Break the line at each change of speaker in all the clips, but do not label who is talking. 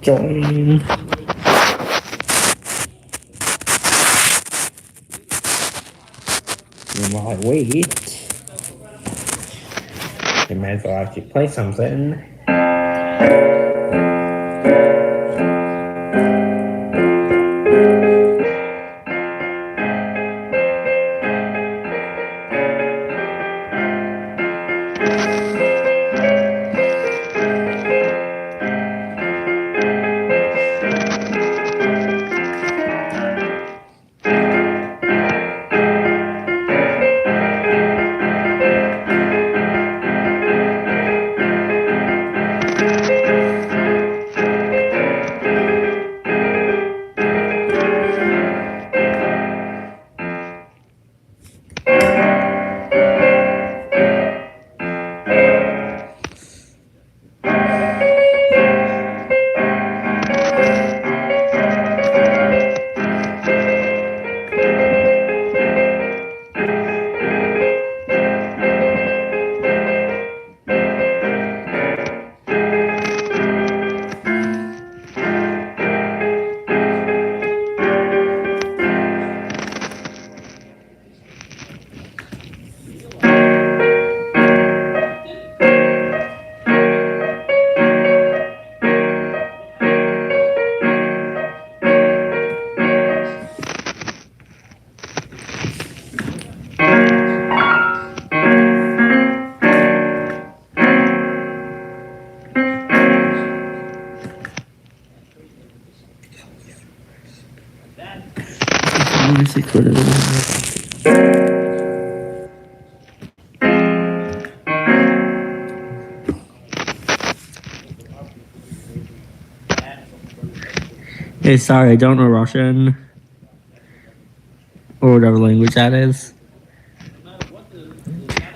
join. And while I wait, I might as well actually play something. Hey, sorry, I don't know Russian or whatever language that is.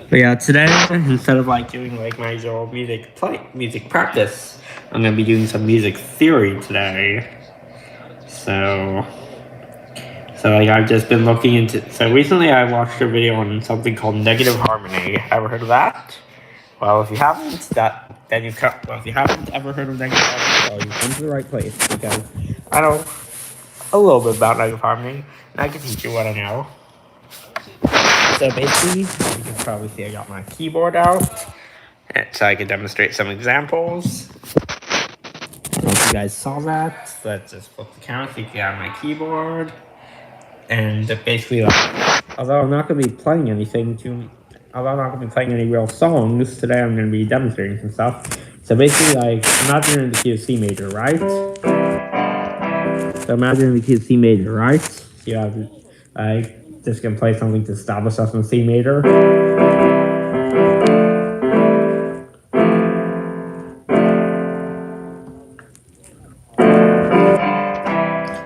But yeah, today instead of like doing like my usual music practice, I'm gonna be doing some music theory today. So like I've just been looking into. So recently I watched a video on something called negative harmony. Ever heard of that? Well, if you haven't, if you haven't ever heard of negative harmony, well, you've come to the right place because I know a little bit about negative harmony, and I can teach you what I know. So basically, you can probably see I got my keyboard out, so I can demonstrate some examples. Once you guys saw that, let's just flip the camera so you can see my keyboard. And basically, although I'm not going to be playing any real songs today, I'm going to be demonstrating some stuff. So basically, like, imagine you're in the key of C major, right? So imagine in the key of C major, right? So you have, like, just going to play something to establish us in C major.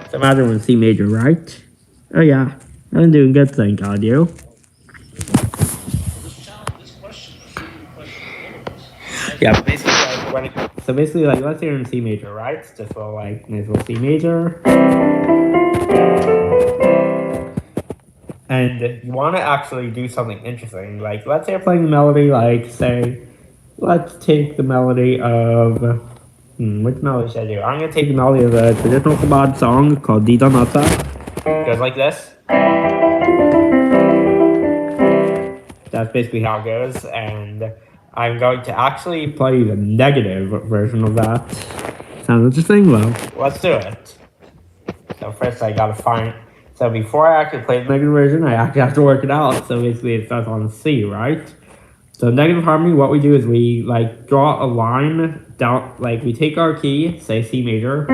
So imagine we're in C major, right? Oh yeah, I'm doing good, thank God, you. Yeah, but basically, like, let's say you're in C major, right? Just for like, may as well C major. And you want to actually do something interesting. Like, let's say you're playing the melody, like, say, let's take the melody of, which melody should I do? I'm going to take the melody of a traditional Kabad song called Di Donata. It goes like this. That's basically how it goes, and I'm going to actually play the negative version of that. Sounds interesting? Well, let's do it. So first I gotta find, so before I actually play the negative version, I actually have to work it out. So basically it starts on C, right? So negative harmony, what we do is we like draw a line down, like we take our key, say C major,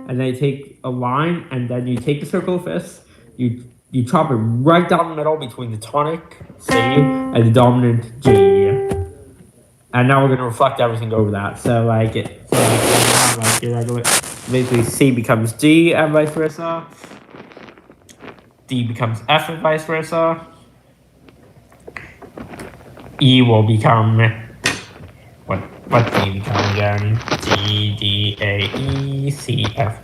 and then you take a line, and then you take the circle of fifths, you chop it right down the middle between the tonic C and the dominant G. And now we're going to reflect everything over that. So like your regular, basically C becomes G and vice versa. D becomes F and vice versa. E will become, what D become again? G, D, A, E, C, F.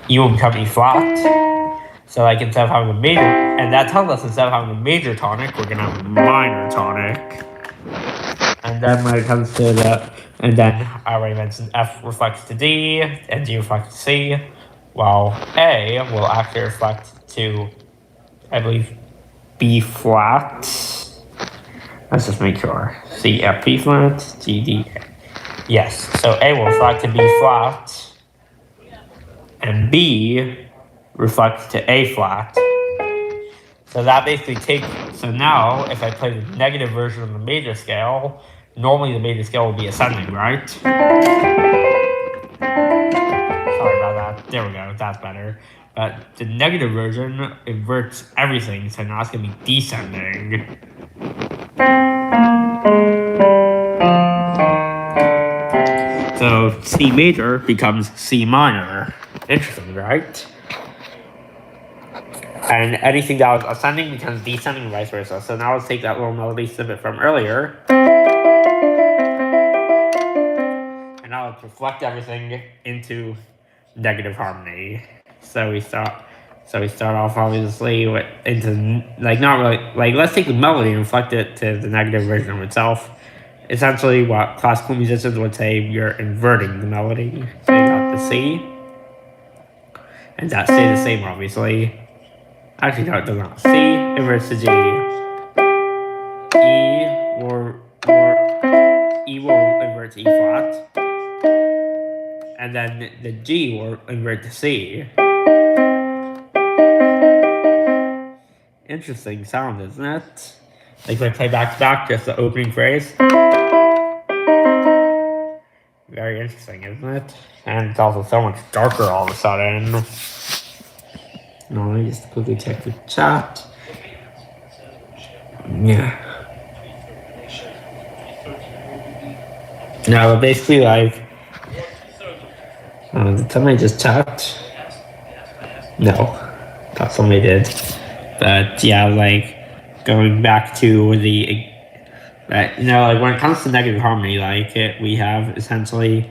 E will become E flat. So like instead of having a major, and that tells us instead of having a major tonic, we're gonna have a minor tonic. And then when it comes to and then I already mentioned F reflects to D, and D reflects to C, while A will actually reflect to, I believe, B flat. Let's just make sure. C, F, B flat, G, D. Yes, so A will reflect to B flat, and B reflects to A flat. So that basically so now if I play the negative version of the major scale, normally the major scale will be ascending, right? Sorry about that. There we go, that's better. But the negative version inverts everything, so now it's gonna be descending. So C major becomes C minor. Interesting, right? And anything that was ascending becomes descending, vice versa. So now let's take that little melody snippet from earlier, and now let's reflect everything into negative harmony. So we start off obviously into not really let's take the melody and reflect it to the negative version of itself. Essentially, what classical musicians would say, you're inverting the melody. So you got the C, and that stay the same, obviously. Actually, no, it does not. C inverts to G. E will invert to E flat, and then the G will invert to C. Interesting sound, isn't it? Like if I play back to back, just the opening phrase. Very interesting, isn't it? And it's also so much darker all of a sudden. No, let me just quickly check the chat. Yeah. No, but basically, did somebody just chat? No, thought somebody did. But yeah, going back to the, when it comes to negative harmony, we have essentially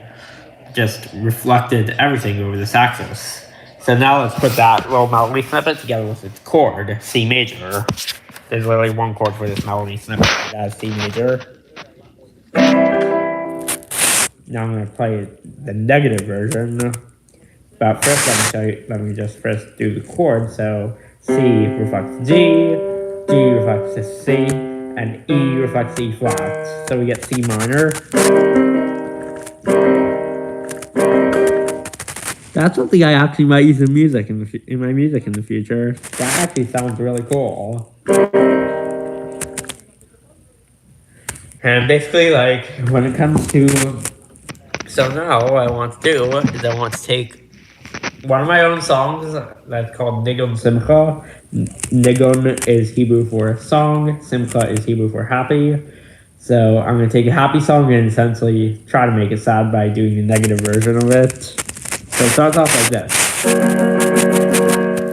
just reflected everything over this axis. So now let's put that little melody snippet together with its chord, C major. There's literally one chord for this melody snippet, that's C major. Now I'm going to play the negative version. But first, let me just first do the chord. So C reflects G, G reflects to C, and E reflects to E flat. So we get C minor. That's something I actually might use in music in my music in the future. That actually sounds really cool. And basically, when it comes to, so now what I want to do is I want to take one of my own songs that's called Nigun Simcha. Nigun is Hebrew for song, Simcha is Hebrew for happy. So I'm going to take a happy song and essentially try to make it sad by doing a negative version of it. So it starts off like this.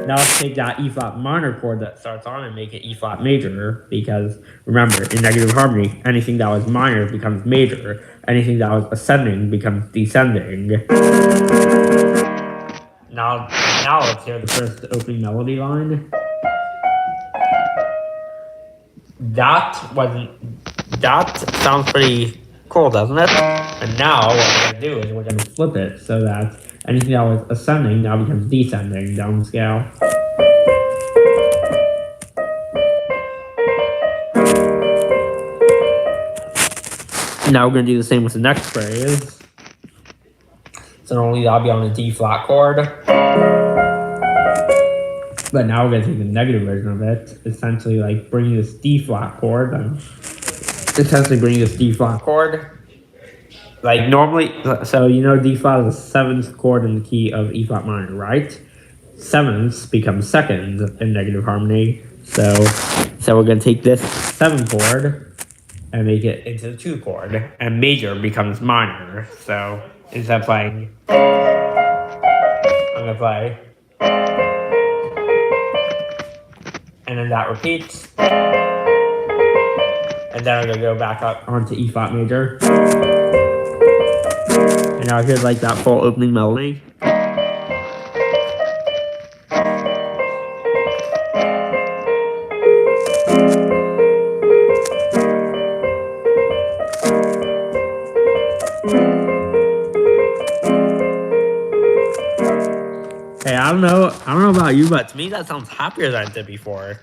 Now let's take that E flat minor chord that starts on and make it E flat major, because remember, in negative harmony, anything that was minor becomes major, anything that was ascending becomes descending. Now let's hear the first opening melody line. That sounds pretty cool, doesn't it? And now what we're gonna do is we're gonna flip it so that anything that was ascending now becomes descending down the scale. Now we're gonna do the same with the next phrase. So normally that'll be on a D flat chord. But now we're gonna take the negative version of it, essentially bring this D flat chord, normally, so D flat is the seventh chord in the key of E flat minor, right? Sevenths become second in negative harmony. So we're gonna take this seventh chord and make it into the 2 chord, and major becomes minor. So instead of playing, I'm gonna play, and then that repeats, and then I'm gonna go back up onto E flat major. And now here's that full opening melody. about you, but to me that sounds happier than it did before.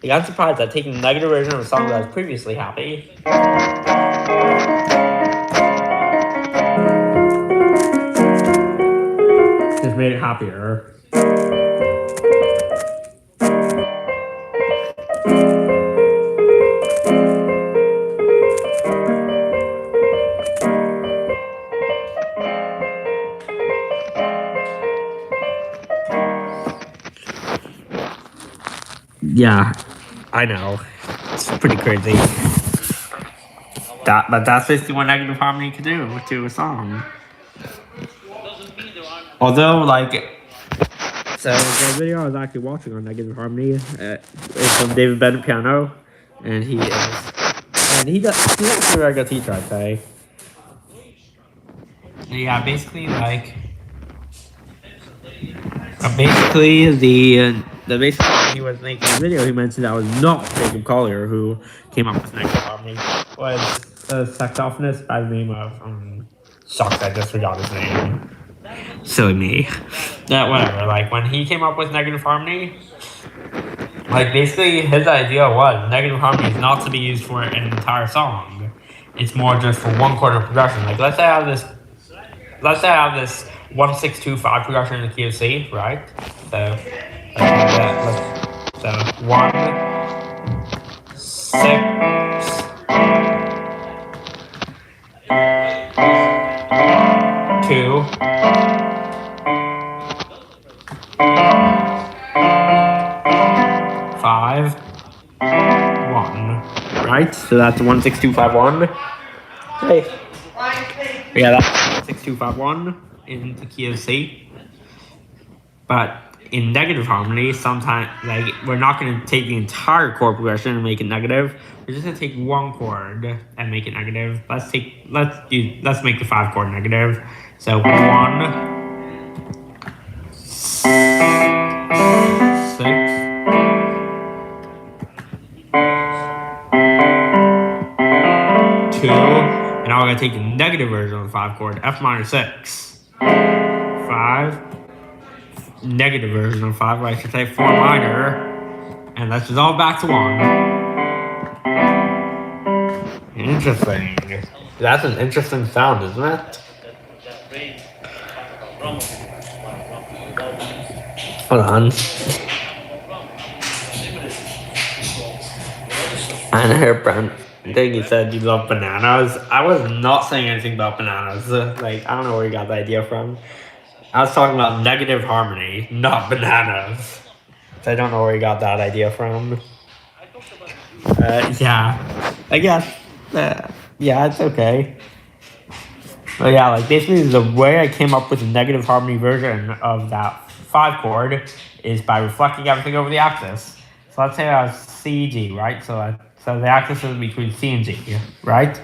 Like, I'm surprised that taking the negative version of a song that was previously happy. Just made it happier. Yeah, I know. It's pretty crazy. But that's basically what negative harmony can do to a song. Although, like, so the video I was actually watching on negative harmony is from David Bennett Piano, and he's actually a very good teacher, I'd say. Yeah, basically basically when he was making the video, he mentioned that was not Jacob Collier who came up with negative harmony. Was a saxophonist by the name of shucks, I just forgot his name. Silly me. That whatever. Like, when he came up with negative harmony, like, basically his idea was negative harmony is not to be used for an entire song. It's more just for one chord of progression. Like, let's say I have this 1-6-2-5 progression in the key of C, right? So so 1 6 2 5 1, right? So that's 1-6-2-5-1. Hey. Yeah, that's 1-6-2-5-1 in the key of C. But in negative harmony, sometimes, like, we're not going to take the entire chord progression and make it negative. We're just going to take one chord and make it negative. Let's make the 5 chord negative. So 1 6 2, and now we're going to take the negative version of the 5 chord, F minor 6 5, negative version of 5, right? I should say 4 minor, and let's resolve back to 1. Interesting. That's an interesting sound, isn't it? Hold on. And I heard Brent, I think you said you love bananas. I was not saying anything about bananas. Like, I don't know where you got the idea from. I was talking about negative harmony, not bananas. So I don't know where you got that idea from. Yeah. I guess. Yeah, it's okay. But yeah, like, basically the way I came up with the negative harmony version of that 5 chord is by reflecting everything over the axis. So let's say I have C, G, right? So the axis is between C and G, right?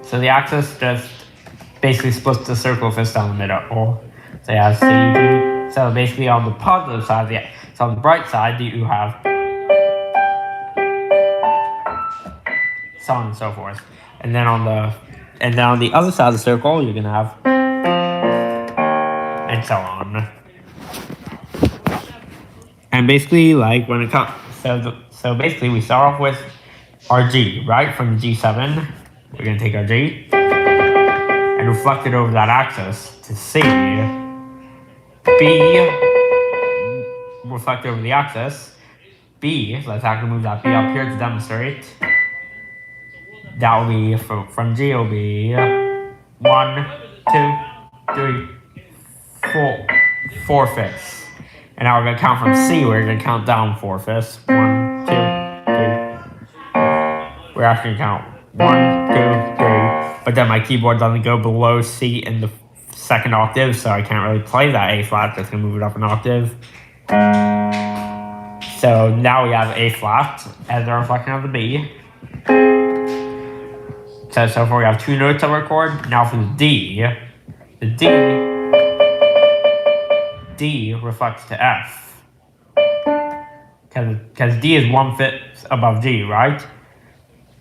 So the axis just basically splits the circle fist down the middle. So you have C, G. So basically on the positive side, so on the bright side, you have so on and so forth. And then on the other side of the circle, you're gonna have and so on. And basically, like, when it comes, so basically we start off with our G, right? From the G7, we're gonna take our G and reflect it over that axis to C. B, reflect over the axis. B, let's actually move that B up here to demonstrate. That will be from G. Will be 1, 2, 3, 4 fifths. And now we're gonna count from C. We're gonna count down 4 fifths. 1, 2, 3. We're actually gonna count 1, 2, 3. But then my keyboard doesn't go below C in the second octave, so I can't really play that A flat. Just gonna move it up an octave. So now we have A flat as a reflection of the B. So far we have 2 notes of our chord. Now for the D reflects to F. Because D is 1/5 above G, right?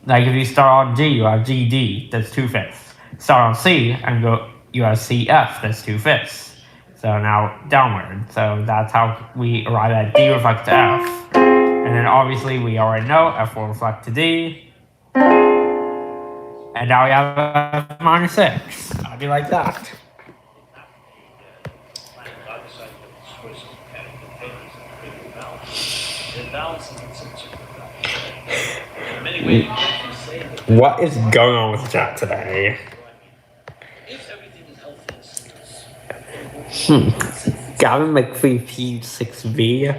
Like, if you start on G, you have G, D, that's 2/5. Start on C and go you have C, F, that's 2/5. So now downward. So that's how we arrive at D reflect to F. And then obviously we already know F will reflect to D. And now we have F minor 6. How do you like that? What is going on with the chat today? Gavin McPhee P6V.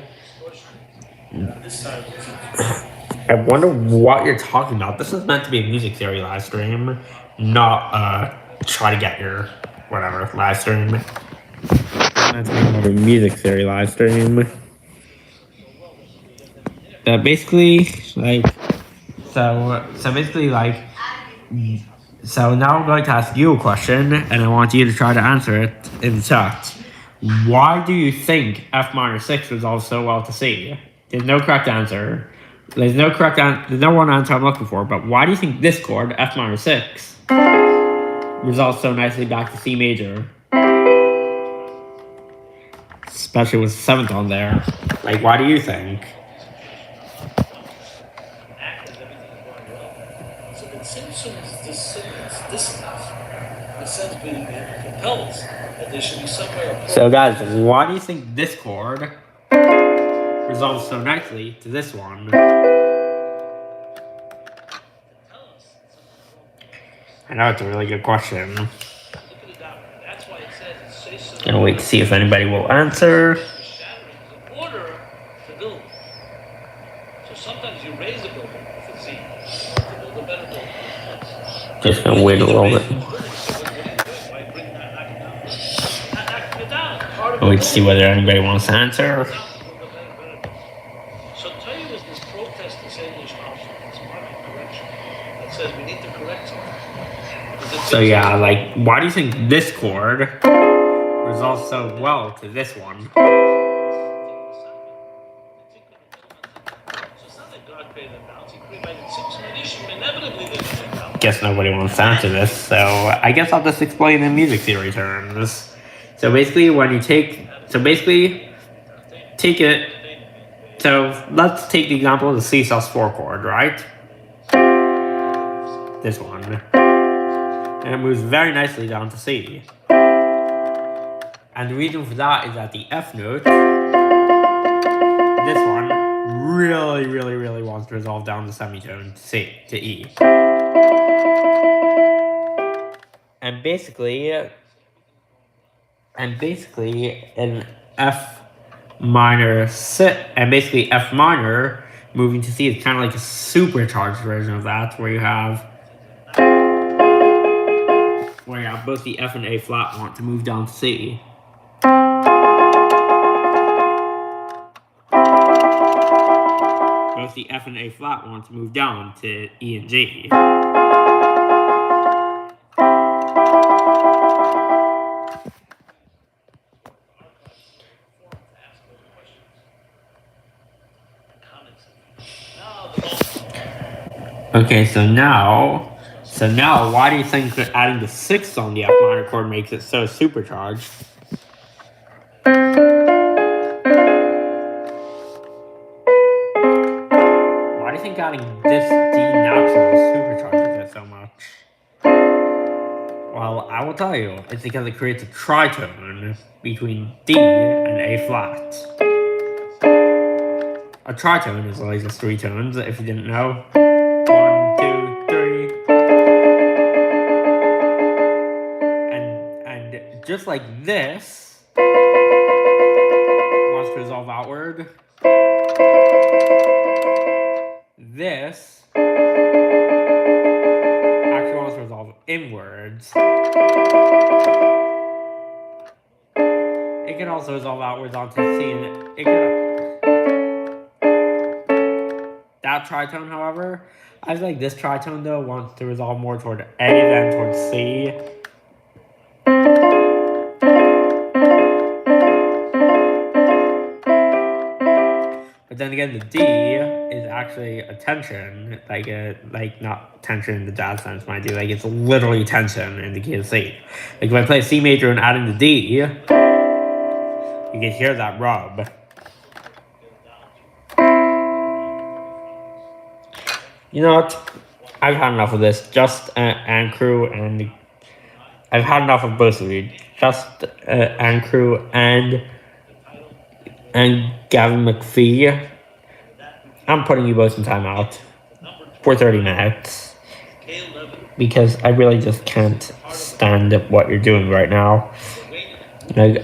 I wonder what you're talking about. This is meant to be a music theory live stream, not try to get your whatever live stream. It's meant to be more of a music theory live stream. Basically, like, so basically, like, so now I'm going to ask you a question, and I want you to try to answer it in the chat. Why do you think F minor 6 resolves so well to C? There's no correct answer. There's no one answer I'm looking for, but why do you think this chord, F minor 6, resolves so nicely back to C major? Especially with 7th on there. Like, why do you think? So guys, why do you think this chord resolves so nicely to this one? I know it's a really good question. Gonna wait to see if anybody will answer. Just gonna wait a little bit. I'll wait to see whether anybody wants to answer. So yeah, like, why do you think this chord resolves so well to this one? Guess nobody wants to answer this, so I guess I'll just explain in music theory terms. So basically, when you take it. So let's take the example of the C sus4 chord, right? This one. And it moves very nicely down to C. And the reason for that is that the F note, this one, really wants to resolve down the semitone to C, to E. And basically an F minor F minor moving to C is kind of like a supercharged version of that, where you have both the F and A flat want to move down to C. Both the F and A flat want to move down to E and G. Okay, so now, why do you think that adding the 6th on the F minor chord makes it so supercharged? Why do you think adding this D natural supercharges it so much? Well, I will tell you, it's because it creates a tritone between D and A flat. A tritone is always just 3 tones, if you didn't know. 1, 2, 3. And just like this wants to resolve outward, this actually wants to resolve inwards. It can also resolve outwards onto C, and that tritone, however, I feel like this tritone though wants to resolve more toward A than towards C. But then again, the D is actually a tension, like not tension in the jazz sense, mind you. Like it's literally tension in the key of C. Like if I play C major and add in the D, you can hear that rub. You know what? I've had enough of this. Just and crew and I've had enough of both of you. Just and crew and Gavin McPhee. I'm putting you both in timeout for 30 minutes because I really just can't stand what you're doing right now. Like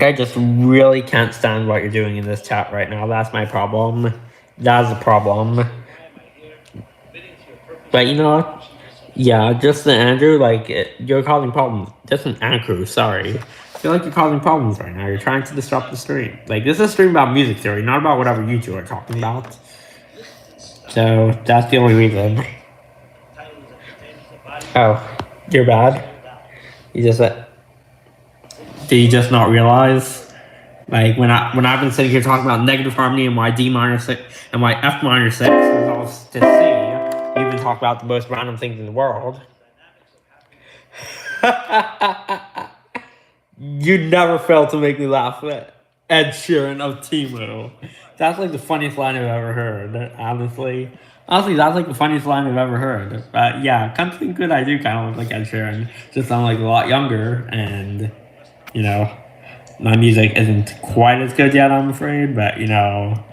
I just really can't stand what you're doing in this chat right now. That's my problem. That's the problem. But you know what? Yeah, just Andrew, like, you're causing problems. Just Andrew, sorry. I feel like you're causing problems right now. You're trying to disrupt the stream. Like, this is a stream about music theory, not about whatever you two are talking about. So, that's the only reason. Oh, you're bad? You just, did you just not realize? Like, when I've been sitting here talking about negative harmony and why D minor 6 and why F minor 6 resolves to C, you've been talking about the most random things in the world. You never fail to make me laugh. Ed Sheeran of Timu. That's like the funniest line I've ever heard, honestly. Honestly, that's like the funniest line I've ever heard. But yeah, come to think good, I do kind of look like Ed Sheeran. Just sound like a lot younger, and, you know, my music isn't quite as good yet, I'm afraid, but, you know,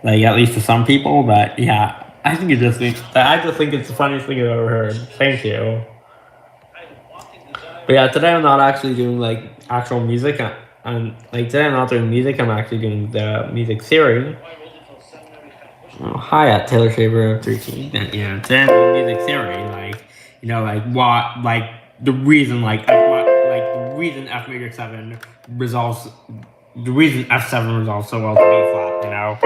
like, at least to some people, but yeah, I just think it's the funniest thing I've ever heard. Thank you. But yeah, today I'm not actually doing like actual music. Today I'm not doing music. I'm actually doing the music theory. Oh, hi at Taylor Shaver of 13. Yeah, today I'm doing music theory. Like, you know, like what, like the reason, the reason F major 7 resolves, the reason F7 resolves so well to B flat. You know.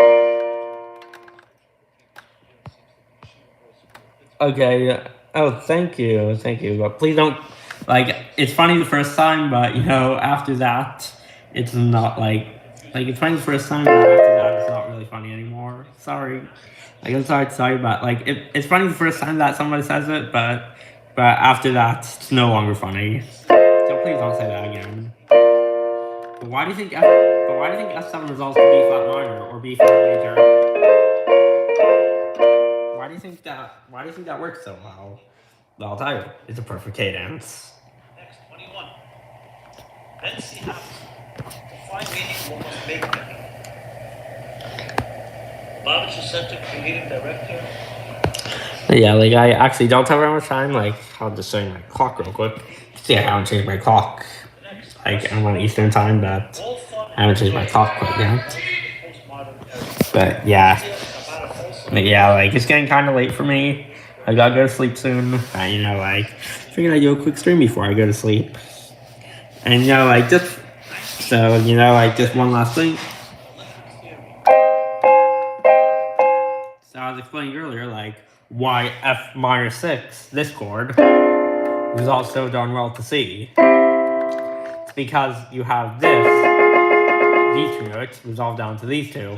Okay. Oh, thank you. But please don't. Like, it's funny the first time, but, you know, after that, it's not, it's funny the first time, but after that, it's not really funny anymore. Sorry. Like, I'm sorry to tell you, but, like, it's funny the first time that somebody says it, but after that, it's no longer funny. So please don't say that again. But why do you think F7 resolves to B flat minor or B flat major? Why do you think that works so well? Well, I'll tell you, it's a perfect cadence.
Next, 21. Then see how to find meaning what was made there. Babbage is set to creative director.
Yeah, like, I actually don't have very much time. Like, I'll just show you my clock real quick. See, I haven't changed my clock. Like, I'm on Eastern time, but I haven't changed my clock quite yet. But yeah. Like, it's getting kind of late for me. I gotta go to sleep soon. You know, like, figured I'd do a quick stream before I go to sleep. And, you know, like, just one last thing. So I was explaining earlier, like, why F minor 6, this chord, is also done well to C. It's because you have these two notes resolved down to these two.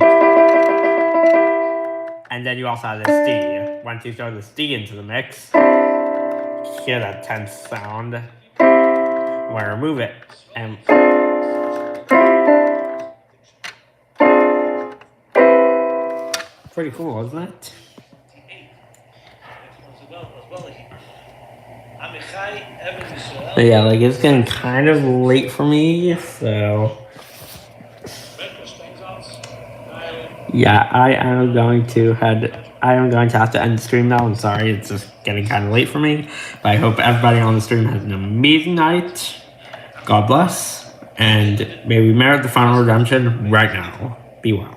And then you also have this D. Once you throw this D into the mix, you hear that tense sound. I'm going to remove it. And pretty cool, isn't it? But yeah, like, it's getting kind of late for me, so yeah, I am going to have to end the stream now. I'm sorry, it's just getting kind of late for me. But I hope everybody on the stream has an amazing night. God bless, and may we merit the final redemption right now. Be well.